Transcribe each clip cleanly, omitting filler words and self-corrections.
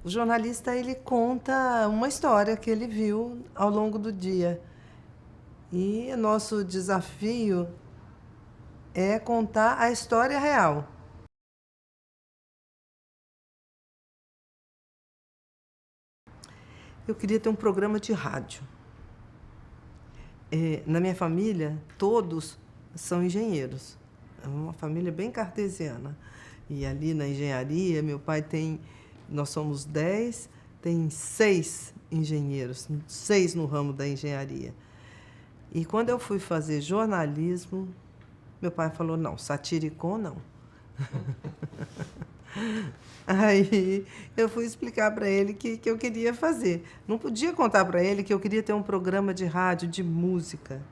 O jornalista, ele conta uma história que ele viu ao longo do dia. E nosso desafio é contar a história real. Eu queria ter um programa de rádio. Na minha família, todos são engenheiros. É uma família bem cartesiana. E ali na engenharia, meu pai tem... Nós somos 10, tem 6 engenheiros, 6 no ramo da engenharia. E quando eu fui fazer jornalismo, meu pai falou, não, satiricon não. Aí eu fui explicar para ele que eu queria fazer. Não podia contar para ele que eu queria ter um programa de rádio de música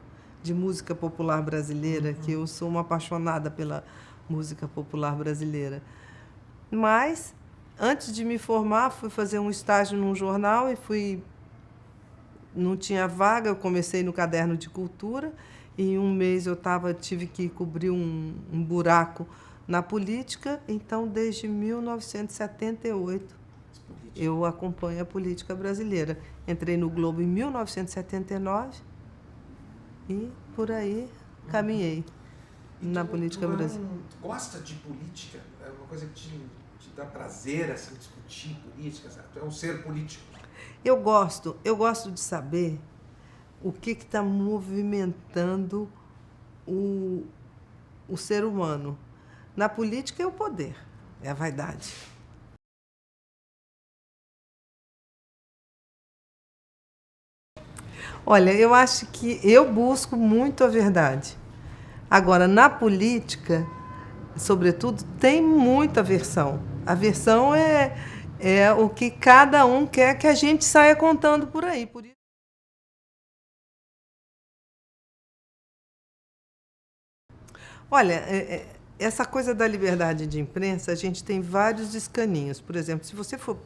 popular brasileira, que eu sou uma apaixonada pela música popular brasileira. Mas, antes de me formar, fui fazer um estágio num jornal e não tinha vaga, eu comecei no Caderno de Cultura, e em um mês tive que cobrir um buraco na política, então desde 1978 eu acompanho a política brasileira. Entrei no Globo em 1979 e por aí caminhei na política brasileira. Tu gosta de política? É uma coisa que te dá prazer assim, discutir política? Sabe? Tu é um ser político. Eu gosto de saber o que está movimentando o ser humano. Na política é o poder, é a vaidade. Olha, eu acho que eu busco muito a verdade. Agora, na política, sobretudo, tem muita versão. A versão é o que cada um quer que a gente saia contando por aí. Por isso... Olha, essa coisa da liberdade de imprensa, a gente tem vários escaninhos. Por exemplo, se você for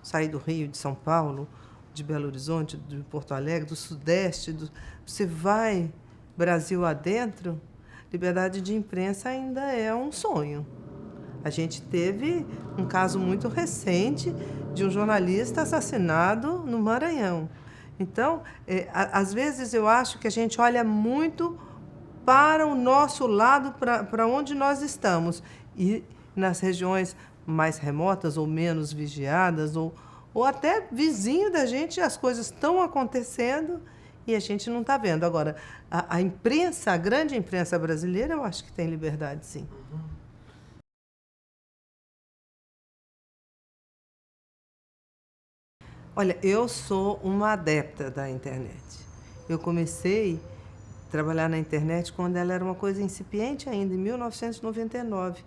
sair do Rio, de São Paulo, de Belo Horizonte, de Porto Alegre, do Sudeste, você vai Brasil adentro, liberdade de imprensa ainda é um sonho. A gente teve um caso muito recente de um jornalista assassinado no Maranhão. Então, às vezes eu acho que a gente olha muito para o nosso lado, para onde nós estamos. E nas regiões mais remotas ou menos vigiadas, ou até vizinho da gente, as coisas estão acontecendo e a gente não está vendo. Agora, a imprensa, a grande imprensa brasileira, eu acho que tem liberdade, sim. Olha, eu sou uma adepta da internet. Eu comecei a trabalhar na internet quando ela era uma coisa incipiente ainda, em 1999.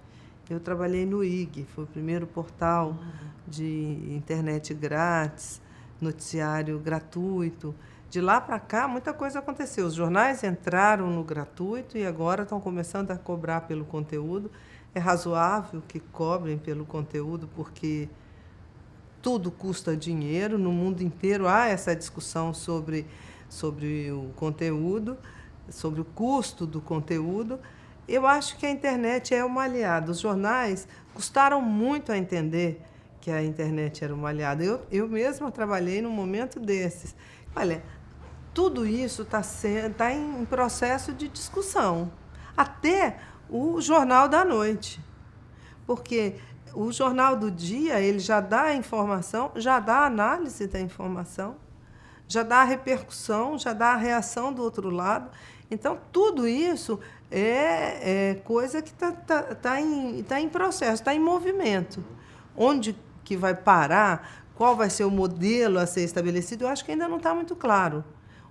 Eu trabalhei no IG, foi o primeiro portal de internet grátis, noticiário gratuito. De lá para cá, muita coisa aconteceu. Os jornais entraram no gratuito e agora estão começando a cobrar pelo conteúdo. É razoável que cobrem pelo conteúdo, porque tudo custa dinheiro. No mundo inteiro há essa discussão sobre o conteúdo, sobre o custo do conteúdo. Eu acho que a internet é uma aliada. Os jornais custaram muito a entender que a internet era uma aliada. Eu mesma trabalhei num momento desses. Olha, tudo isso está em processo de discussão. Até o Jornal da Noite. Porque o Jornal do Dia, ele já dá a informação, já dá a análise da informação, já dá a repercussão, já dá a reação do outro lado. Então, tudo isso é coisa que tá em processo, está em movimento. Onde que vai parar, qual vai ser o modelo a ser estabelecido, eu acho que ainda não está muito claro.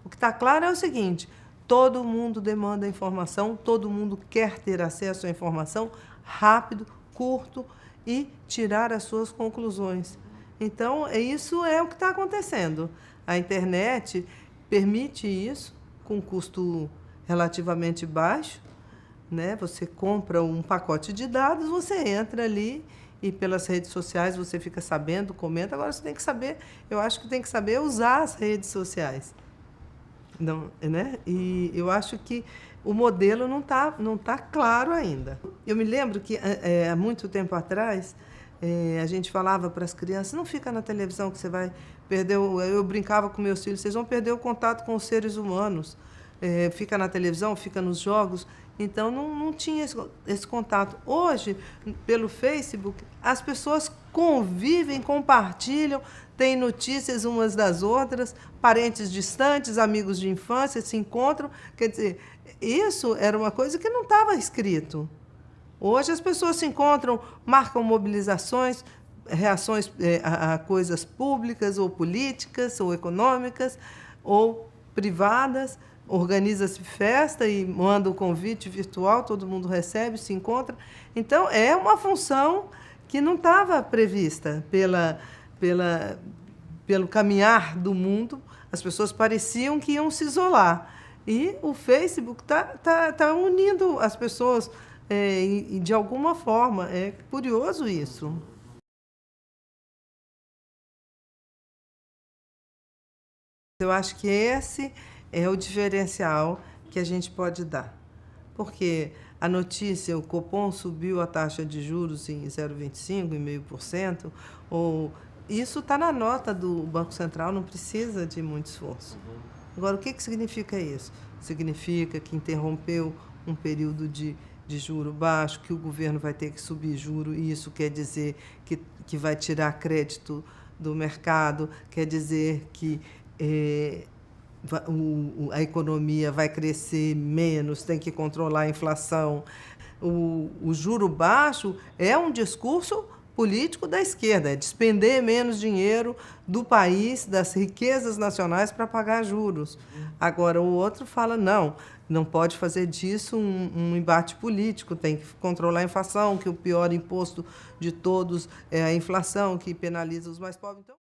O que está claro é o seguinte, todo mundo demanda informação, todo mundo quer ter acesso à informação rápido, curto e tirar as suas conclusões. Então, isso é o que está acontecendo. A internet permite isso com custo relativamente baixo, né? Você compra um pacote de dados, você entra ali e pelas redes sociais você fica sabendo, comenta. Agora você tem que saber, eu acho que tem que saber usar as redes sociais. Não, né? E eu acho que o modelo não tá claro ainda. Eu me lembro que há muito tempo atrás A gente falava para as crianças, não fica na televisão que você vai perder... Eu brincava com meus filhos, vocês vão perder o contato com os seres humanos. Fica na televisão, fica nos jogos. Então, não tinha esse contato. Hoje, pelo Facebook, as pessoas convivem, compartilham, têm notícias umas das outras, parentes distantes, amigos de infância, se encontram. Quer dizer, isso era uma coisa que não estava escrito. Hoje as pessoas se encontram, marcam mobilizações, reações a coisas públicas ou políticas ou econômicas ou privadas, organiza-se festa e manda o convite virtual, todo mundo recebe, se encontra. Então, é uma função que não estava prevista pelo caminhar do mundo. As pessoas pareciam que iam se isolar. E o Facebook tá unindo as pessoas de alguma forma. É curioso isso. Eu acho que esse é o diferencial que a gente pode dar. Porque a notícia, o Copom subiu a taxa de juros em 0,25%, em 0,5%, isso está na nota do Banco Central, não precisa de muito esforço. Agora, o que significa isso? Significa que interrompeu um período de juro baixo, que o governo vai ter que subir juro, e isso quer dizer que vai tirar crédito do mercado, quer dizer que a economia vai crescer menos, tem que controlar a inflação. O juro baixo é um discurso político da esquerda, é despender menos dinheiro do país, das riquezas nacionais para pagar juros. Agora, o outro fala, não pode fazer disso um embate político, tem que controlar a inflação, que o pior imposto de todos é a inflação, que penaliza os mais pobres. Então,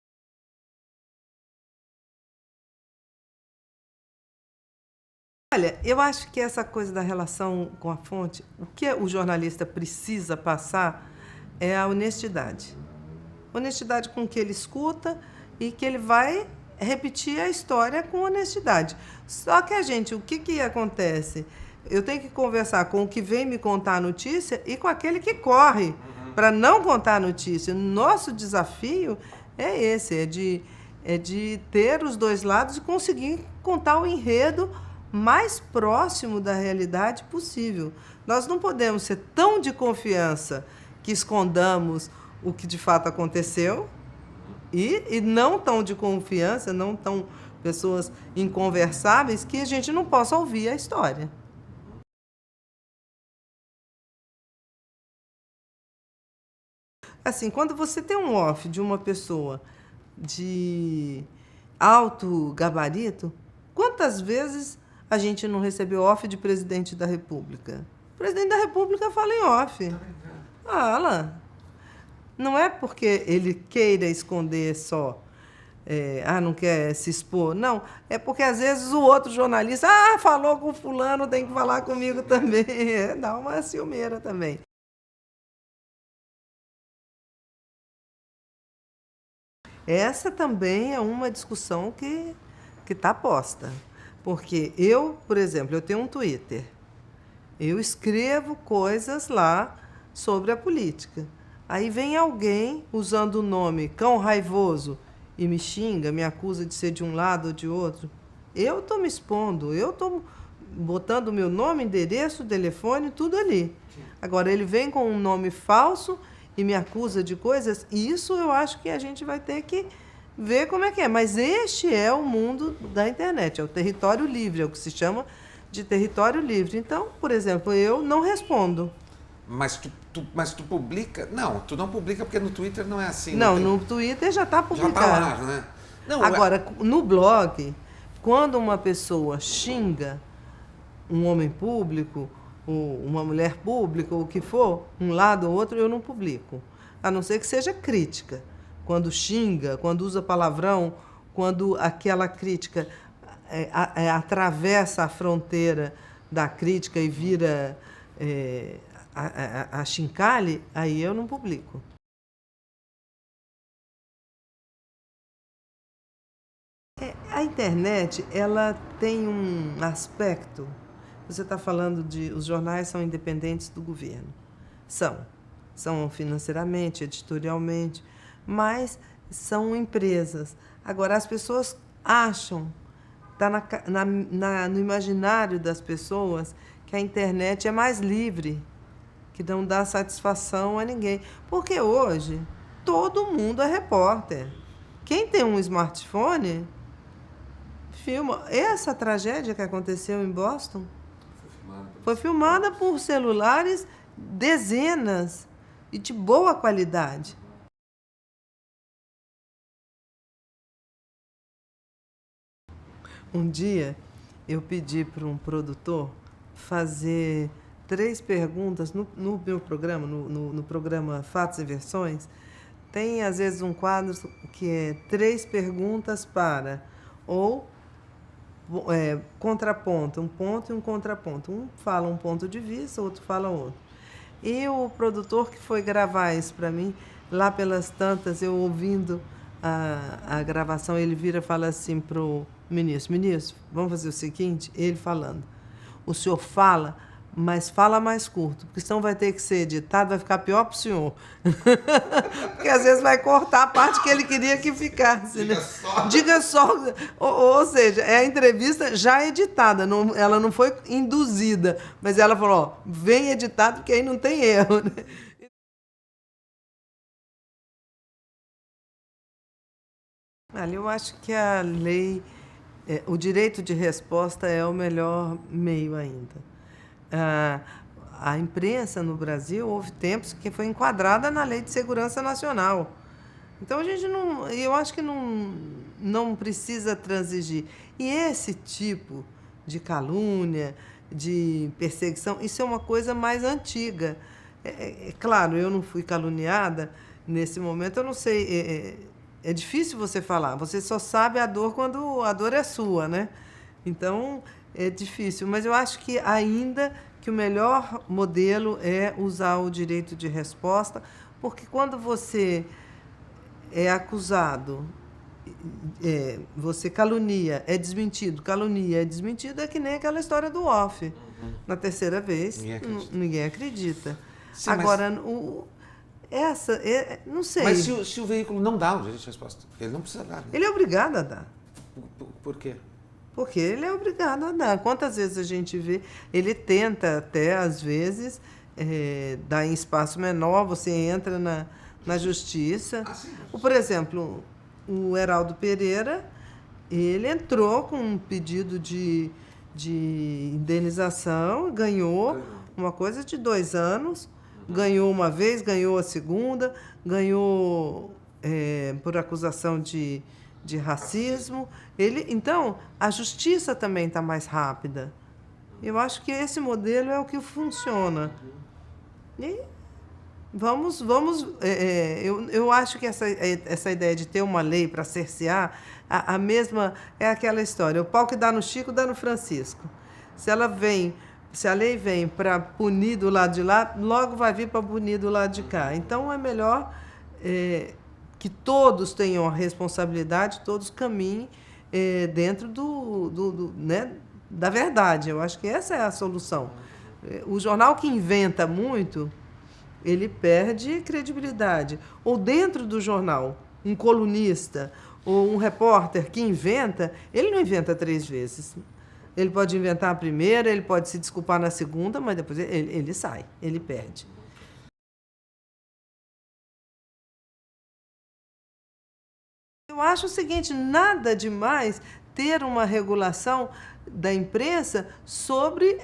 olha, eu acho que essa coisa da relação com a fonte, o que o jornalista precisa passar é a honestidade. Honestidade com o que ele escuta e que ele vai repetir a história com honestidade. Só que o que acontece? Eu tenho que conversar com o que vem me contar a notícia e com aquele que corre para não contar a notícia. Nosso desafio é esse, é de ter os dois lados e conseguir contar o enredo mais próximo da realidade possível. Nós não podemos ser tão de confiança que escondamos o que de fato aconteceu e não tão de confiança, não tão pessoas inconversáveis que a gente não possa ouvir a história. Assim, quando você tem um off de uma pessoa de alto gabarito, quantas vezes a gente não recebeu off de presidente da República? O presidente da República fala em off. Fala. Não é porque ele queira esconder só, não quer se expor. Não, é porque às vezes o outro jornalista, falou com fulano, tem que falar comigo também. Dá uma ciumeira também. Essa também é uma discussão que está posta. Porque eu, por exemplo, eu tenho um Twitter. Eu escrevo coisas lá sobre a política. Aí vem alguém usando o nome Cão Raivoso e me xinga, me acusa de ser de um lado ou de outro. Eu estou me expondo, eu estou botando o meu nome, endereço, telefone, tudo ali. Agora, ele vem com um nome falso e me acusa de coisas, e isso eu acho que a gente vai ter que ver como é que é. Mas este é o mundo da internet, é o território livre, é o que se chama de território livre. Então, por exemplo, eu não respondo. Mas tu publica? Não, tu não publica porque no Twitter não é assim. Não, no Twitter já está publicado. Já está lá, né? Não, agora, no blog, quando uma pessoa xinga um homem público, ou uma mulher pública, ou o que for, um lado ou outro, eu não publico. A não ser que seja crítica. Quando xinga, quando usa palavrão, quando aquela crítica atravessa a fronteira da crítica e vira a chincalhe, aí eu não publico. A internet, ela tem um aspecto... Você está falando os jornais são independentes do governo. São. são financeiramente, editorialmente, mas são empresas. Agora, as pessoas acham, está no imaginário das pessoas, que a internet é mais livre, que não dá satisfação a ninguém. Porque hoje, todo mundo é repórter. Quem tem um smartphone, filma. Essa tragédia que aconteceu em Boston foi filmada por celulares, dezenas, e de boa qualidade. Um dia, eu pedi para um produtor fazer 3 perguntas no meu programa, no programa Fatos e Versões. Tem, às vezes, um quadro que é 3 perguntas para, ou contraponto, um ponto e um contraponto. Um fala um ponto de vista, o outro fala outro. E o produtor que foi gravar isso para mim, lá pelas tantas, eu ouvindo a gravação, ele vira e fala assim pro ministro: ministro, vamos fazer o seguinte, ele falando, o senhor fala, mas fala mais curto, porque senão vai ter que ser editado, vai ficar pior para o senhor. Porque às vezes vai cortar a parte que ele queria que ficasse. Né? Diga só. Ou seja, é a entrevista já editada, não, ela não foi induzida, mas ela falou, ó, vem editado, porque aí não tem erro. Né? Ali eu acho que a lei, o direito de resposta é o melhor meio ainda. A imprensa no Brasil, houve tempos que foi enquadrada na Lei de Segurança Nacional. Então a gente não, eu acho que não precisa transigir. E esse tipo de calúnia, de perseguição, isso é uma coisa mais antiga. Claro, eu não fui caluniada nesse momento, eu não sei. É difícil você falar. Você só sabe a dor quando a dor é sua, né? Então é difícil. Mas eu acho que ainda que o melhor modelo é usar o direito de resposta, porque quando você é acusado, você calunia, é desmentido, calunia, é desmentido, é que nem aquela história do off. Uhum. Na terceira vez, ninguém acredita. Sim, agora, não sei. Mas se o veículo não dá o direito de resposta, ele não precisa dar. Né? Ele é obrigado a dar. Por quê? Porque ele é obrigado a dar. Quantas vezes a gente vê, ele tenta até, às vezes, dar em espaço menor, você entra na justiça. Por exemplo, o Heraldo Pereira, ele entrou com um pedido de indenização, ganhou uma coisa de 2 anos, ganhou uma vez, ganhou a segunda, ganhou por acusação de racismo. Então, a justiça também está mais rápida. Eu acho que esse modelo é o que funciona. E eu acho que essa ideia de ter uma lei para cercear, a mesma é aquela história. O pau que dá no Chico, dá no Francisco. Se a lei vem para punir do lado de lá, logo vai vir para punir do lado de cá. Então, é melhor que todos tenham a responsabilidade, todos caminhem dentro né, da verdade. Eu acho que essa é a solução. O jornal que inventa muito, ele perde credibilidade. Ou dentro do jornal, um colunista ou um repórter que inventa, ele não inventa 3 vezes. Ele pode inventar a primeira, ele pode se desculpar na segunda, mas depois ele sai, ele perde. Eu acho o seguinte, nada demais ter uma regulação da imprensa sobre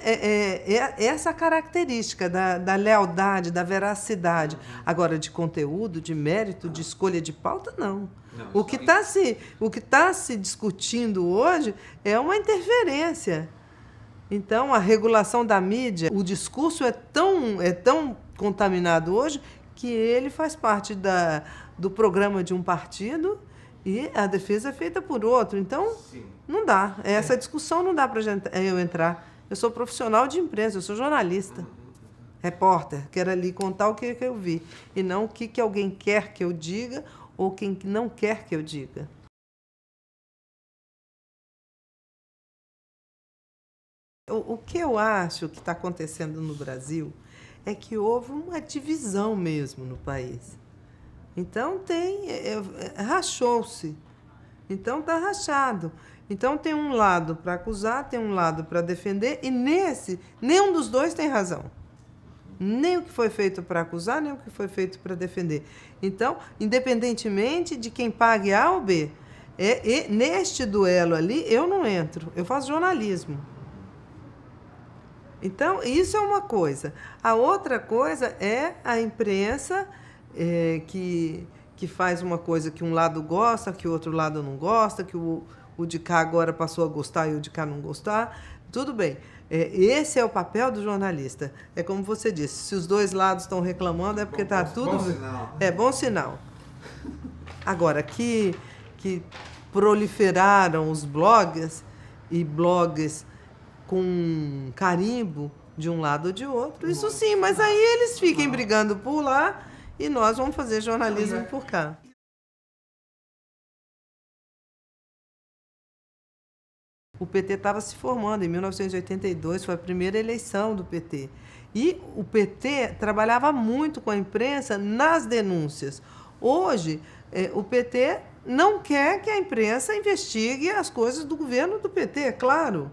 essa característica da lealdade, da veracidade. Agora, de conteúdo, de mérito, de escolha de pauta, não. O que está se discutindo hoje é uma interferência. Então, a regulação da mídia, o discurso é tão contaminado hoje que ele faz parte do programa de um partido e a defesa é feita por outro. Então, não dá. Essa discussão não dá para eu entrar. Eu sou profissional de imprensa, eu sou jornalista, repórter. Quero ali contar o que eu vi. E não o que alguém quer que eu diga ou quem não quer que eu diga. O que eu acho que está acontecendo no Brasil é que houve uma divisão mesmo no país. Então rachou-se. Então está rachado. Então tem um lado para acusar, tem um lado para defender, e nenhum dos dois tem razão. Nem o que foi feito para acusar, nem o que foi feito para defender. Então, independentemente de quem pague A ou B, neste duelo ali, eu não entro. Eu faço jornalismo. Então, isso é uma coisa. A outra coisa é a imprensa que faz uma coisa que um lado gosta, que o outro lado não gosta, que o de cá agora passou a gostar e o de cá não gostar. Tudo bem. Esse é o papel do jornalista. É como você disse, se os dois lados estão reclamando é porque está tudo... Bom sinal. É bom sinal. Agora, que proliferaram os blogs e blogs com carimbo de um lado ou de outro, isso sim, mas aí eles fiquem brigando por lá e nós vamos fazer jornalismo por cá. O PT estava se formando, em 1982, foi a primeira eleição do PT. E o PT trabalhava muito com a imprensa nas denúncias. Hoje, o PT não quer que a imprensa investigue as coisas do governo do PT, é claro.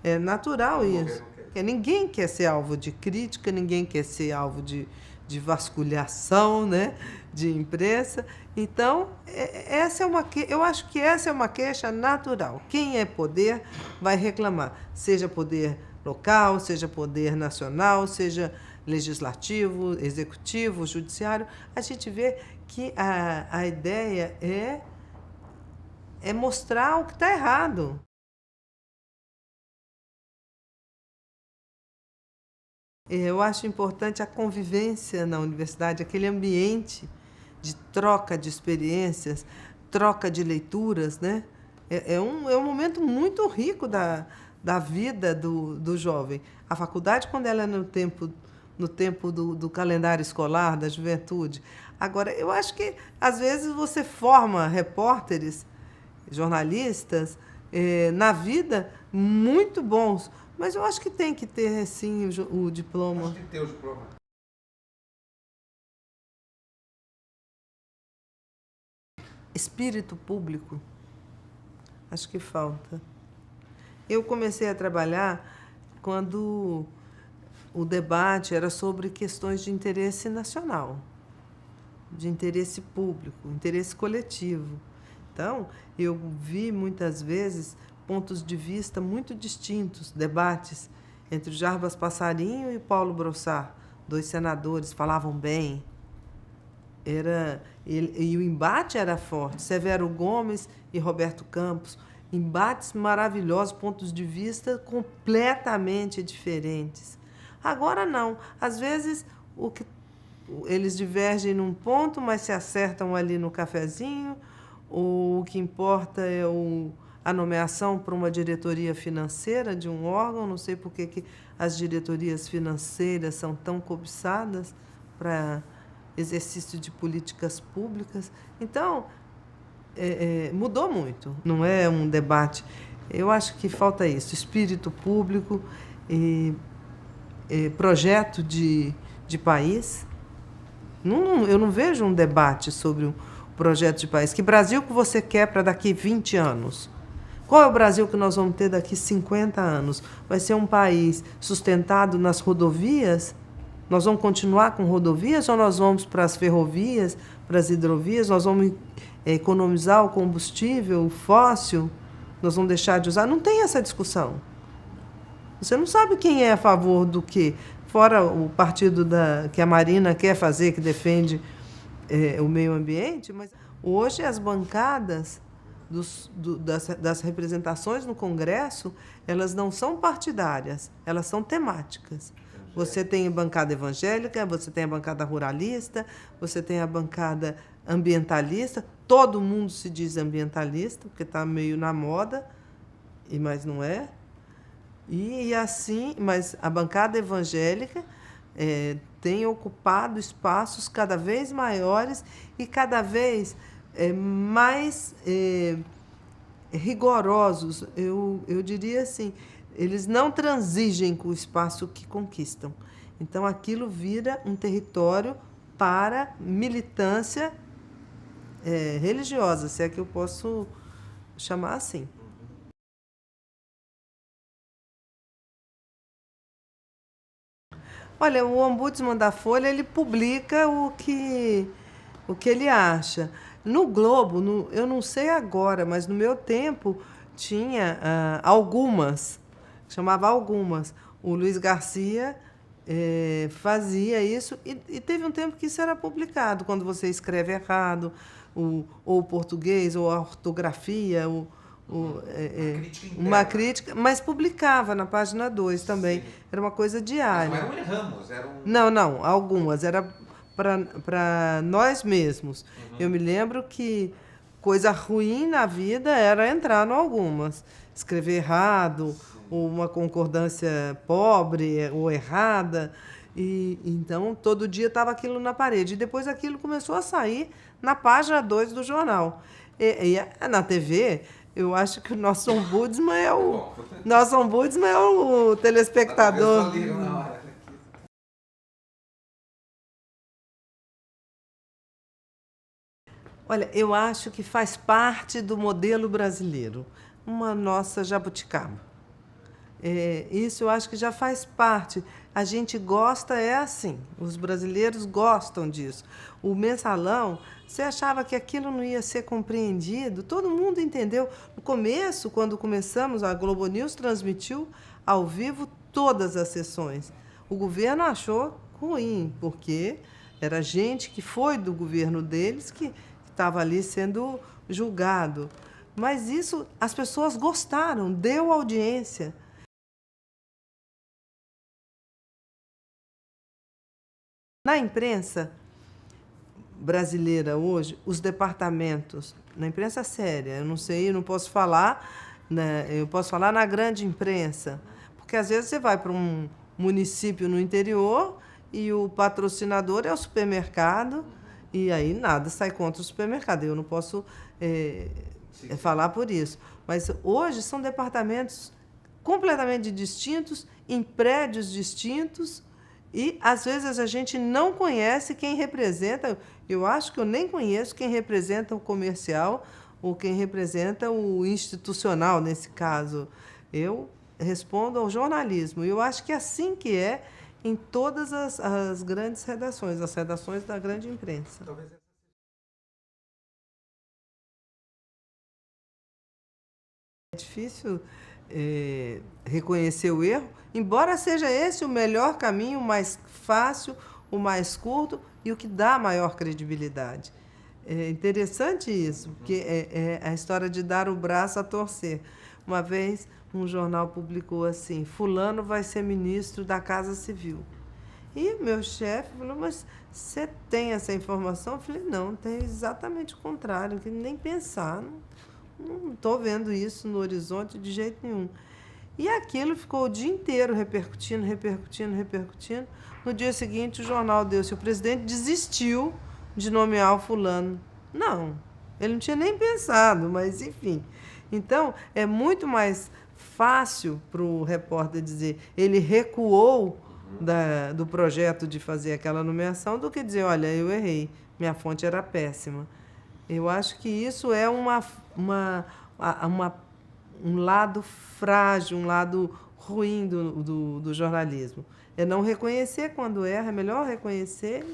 É natural isso. Ninguém quer ser alvo de crítica, ninguém quer ser alvo de vasculhação, né, de imprensa. Então, eu acho que essa é uma queixa natural. Quem é poder vai reclamar, seja poder local, seja poder nacional, seja legislativo, executivo, judiciário. A gente vê que a ideia é mostrar o que está errado. Eu acho importante a convivência na universidade, aquele ambiente de troca de experiências, troca de leituras, né? É um momento muito rico da vida do jovem. A faculdade, quando ela é no tempo do calendário escolar, da juventude. Agora, eu acho que, às vezes, você forma repórteres, jornalistas, na vida, muito bons. Mas eu acho que tem que ter, sim, o diploma. Acho que tem que ter o diploma. Espírito público, acho que falta. Eu comecei a trabalhar quando o debate era sobre questões de interesse nacional, de interesse público, interesse coletivo. Então, eu vi muitas vezes pontos de vista muito distintos, debates entre o Jarbas Passarinho e Paulo Brossard, dois senadores, falavam bem. E o embate era forte. Severo Gomes e Roberto Campos, embates maravilhosos, pontos de vista completamente diferentes. Agora não. Às vezes eles divergem num ponto, mas se acertam ali no cafezinho. O que importa é a nomeação para uma diretoria financeira de um órgão. Não sei por que as diretorias financeiras são tão cobiçadas para exercício de políticas públicas. Então, mudou muito, não é um debate. Eu acho que falta isso, espírito público, projeto de país. Eu não vejo um debate sobre um projeto de país. Que Brasil que você quer para daqui 20 anos? Qual é o Brasil que nós vamos ter daqui 50 anos? Vai ser um país sustentado nas rodovias? Nós vamos continuar com rodovias ou nós vamos para as ferrovias, para as hidrovias? Nós vamos economizar o combustível fóssil? Nós vamos deixar de usar? Não tem essa discussão. Você não sabe quem é a favor do quê. Fora o partido que a Marina quer fazer, que defende o meio ambiente, mas hoje as bancadas das representações no Congresso, elas não são partidárias, elas são temáticas. Você tem a bancada evangélica, você tem a bancada ruralista, você tem a bancada ambientalista. Todo mundo se diz ambientalista, porque está meio na moda, mas não é. E assim, mas a bancada evangélica tem ocupado espaços cada vez maiores e cada vez mais rigorosos. Eu diria assim, eles não transigem com o espaço que conquistam. Então, aquilo vira um território para militância religiosa, se é que eu posso chamar assim. Olha, o ombudsman da Folha, ele publica o que ele acha. No Globo, eu não sei agora, mas no meu tempo tinha algumas, chamava algumas. O Luiz Garcia fazia isso e teve um tempo que isso era publicado, quando você escreve errado, ou o português, ou a ortografia, uma crítica, mas publicava na página 2 também. Sim. Era uma coisa diária. Mas não eram erramos, eram... Não, algumas. Era para nós mesmos. Uhum. Eu me lembro que coisa ruim na vida era entrar em algumas. Escrever errado, ou uma concordância pobre ou errada. E então, todo dia estava aquilo na parede. E depois aquilo começou a sair na página 2 do jornal. E na TV, eu acho que o nosso ombudsman é o telespectador. Olha, eu acho que faz parte do modelo brasileiro, uma nossa jabuticaba. Isso eu acho que já faz parte. A gente gosta, é assim, os brasileiros gostam disso. O mensalão, você achava que aquilo não ia ser compreendido? Todo mundo entendeu. No começo, quando começamos, a Globo News transmitiu ao vivo todas as sessões. O governo achou ruim, porque era gente que foi do governo deles que estava ali sendo julgado. Mas isso, as pessoas gostaram, deu audiência. Na imprensa brasileira hoje, os departamentos, na imprensa séria, eu não sei, eu não posso falar, né, eu posso falar na grande imprensa, porque às vezes você vai para um município no interior e o patrocinador é o supermercado, e aí nada sai contra o supermercado. Eu não posso falar por isso. Mas hoje são departamentos completamente distintos, em prédios distintos, e às vezes a gente não conhece quem representa. Eu acho que eu nem conheço quem representa o comercial ou quem representa o institucional, nesse caso. Eu respondo ao jornalismo. E eu acho que é assim que é em todas as grandes redações, as redações da grande imprensa. É difícil reconhecer o erro, embora seja esse o melhor caminho, o mais fácil, o mais curto e o que dá a maior credibilidade. É interessante isso, porque é a história de dar o braço a torcer. Uma vez, um jornal publicou assim: fulano vai ser ministro da Casa Civil. E meu chefe falou: mas você tem essa informação? Eu falei: não, tem exatamente o contrário, que nem pensar, não estou vendo isso no horizonte de jeito nenhum. E aquilo ficou o dia inteiro repercutindo. No dia seguinte, o jornal deu-se: o presidente desistiu de nomear o fulano. Não, ele não tinha nem pensado, mas enfim. Então, é muito mais fácil para o repórter dizer ele recuou do projeto de fazer aquela nomeação do que dizer: olha, eu errei, minha fonte era péssima. Eu acho que isso é um lado frágil, um lado ruim do jornalismo. É não reconhecer quando erra, é melhor reconhecer